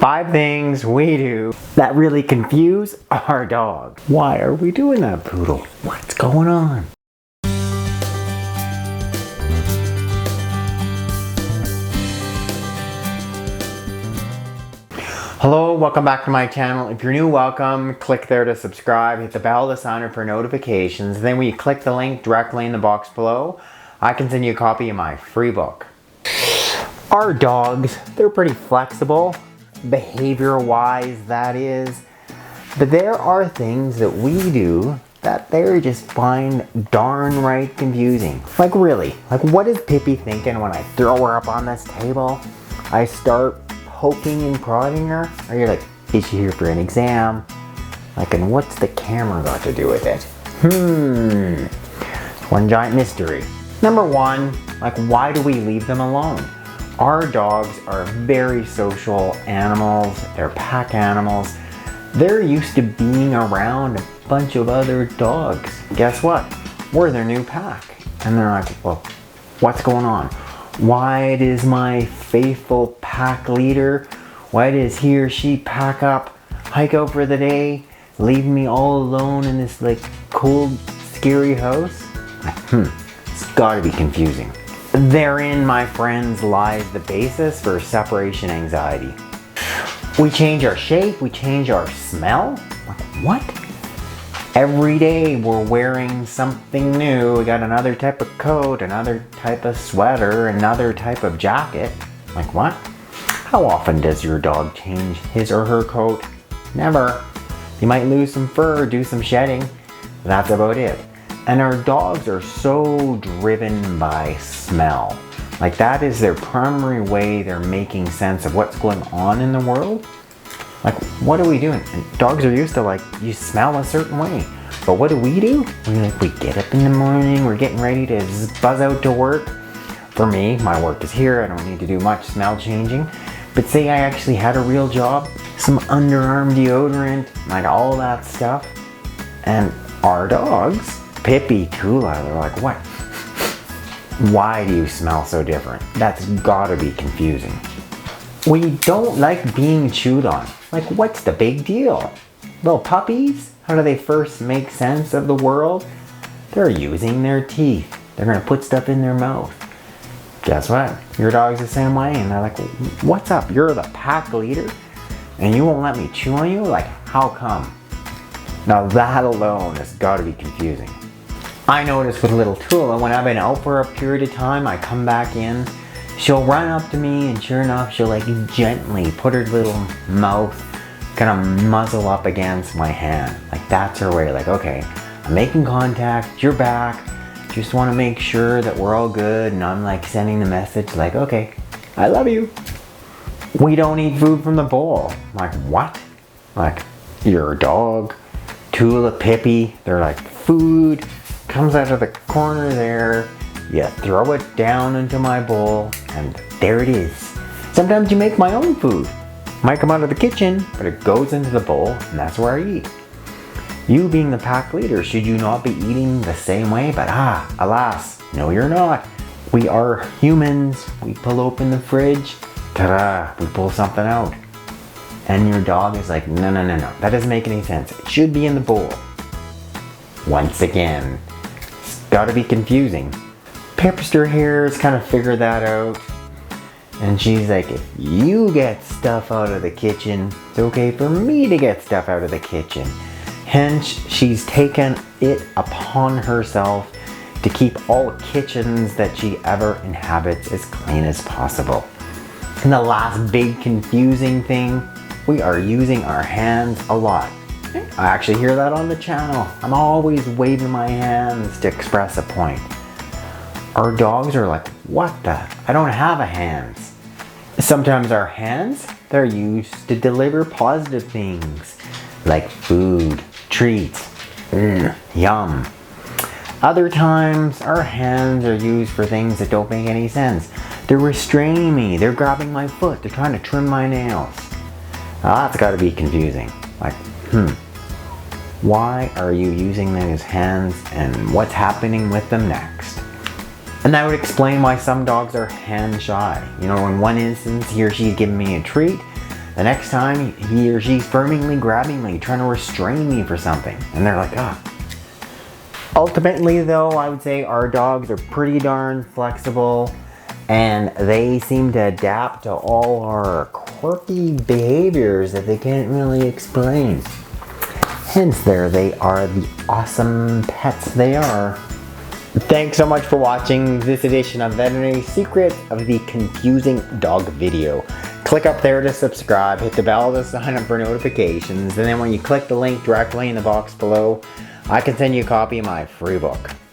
5 things we do that really confuse our dog. Why are we doing that, Poodle? What's going on? Hello, welcome back to my channel. If you're new, welcome. Click there to subscribe, hit the bell to sign up for notifications. Then when you click the link directly in the box below, I can send you a copy of my free book. Our dogs, they're pretty flexible, behavior-wise that is, but there are things that we do that they just find darn right confusing. Like really, like what is Pippi thinking when I throw her up on this table? I start poking and prodding her? Or you're like, is she here for an exam? Like, and what's the camera got to do with it? One giant mystery. Number one, like why do we leave them alone? Our dogs are very social animals. They're pack animals. They're used to being around a bunch of other dogs. Guess what? We're their new pack. And they're like, well, what's going on? Why does my faithful pack leader, why does he or she pack up, hike out for the day, leave me all alone in this like cold, scary house? It's gotta be confusing. Therein, my friends, lies the basis for separation anxiety. We change our shape, we change our smell. Like, what? Every day we're wearing something new. We got another type of coat, another type of sweater, another type of jacket. Like what? How often does your dog change his or her coat? Never. You might lose some fur, do some shedding. That's about it. And our dogs are so driven by smell. Like that is their primary way they're making sense of what's going on in the world. Like, what are we doing? And dogs are used to like, you smell a certain way. But what do? We get up in the morning, we're getting ready to buzz out to work. For me, my work is here, I don't need to do much smell changing. But say I actually had a real job, some underarm deodorant, like all that stuff. And our dogs, Pippi, Tula, they're like, what? Why do you smell so different? That's gotta be confusing. We don't like being chewed on. Like, what's the big deal? Little puppies? How do they first make sense of the world? They're using their teeth. They're gonna put stuff in their mouth. Guess what? Your dog's the same way, and they're like, what's up? You're the pack leader, and you won't let me chew on you? Like, how come? Now that alone has gotta be confusing. I noticed with little Tula, when I've been out for a period of time, I come back in, she'll run up to me, and sure enough, she'll like gently put her little mouth, kind of muzzle up against my hand. Like that's her way, like, okay, I'm making contact, you're back, just want to make sure that we're all good, and I'm like sending the message like, okay, I love you. We don't eat food from the bowl. I'm like, what? Like, you're a dog, Tula, Pippi, they're like, food comes out of the corner there, you throw it down into my bowl, and there it is. Sometimes you make my own food. Might come out of the kitchen, but it goes into the bowl, and that's where I eat. You being the pack leader, should you not be eating the same way? But alas, no you're not. We are humans. We pull open the fridge, ta-da, we pull something out. And your dog is like, no, that doesn't make any sense. It should be in the bowl. Once again, it's gotta be confusing. Pipster here has kind of figured that out. And she's like, if you get stuff out of the kitchen, it's okay for me to get stuff out of the kitchen. Hence, she's taken it upon herself to keep all kitchens that she ever inhabits as clean as possible. And the last big confusing thing, we are using our hands a lot. I actually hear that on the channel. I'm always waving my hands to express a point. Our dogs are like, what the? I don't have a hands. Sometimes our hands, they're used to deliver positive things like food, treats, yum. Other times our hands are used for things that don't make any sense. They're restraining me, they're grabbing my foot, they're trying to trim my nails. Now that's gotta be confusing. Like, why are you using those hands and what's happening with them next? And that would explain why some dogs are hand shy. You know, in one instance, he or she's giving me a treat. The next time he or she's firmly grabbing me, trying to restrain me for something. And they're like, ah. Ultimately though, I would say our dogs are pretty darn flexible and they seem to adapt to all our quirky behaviors that they can't really explain. Hence there they are the awesome pets they are. Thanks so much for watching this edition of Veterinary Secrets of the Confusing Dog video. Click up there to subscribe, hit the bell to sign up for notifications, and then when you click the link directly in the box below, I can send you a copy of my free book.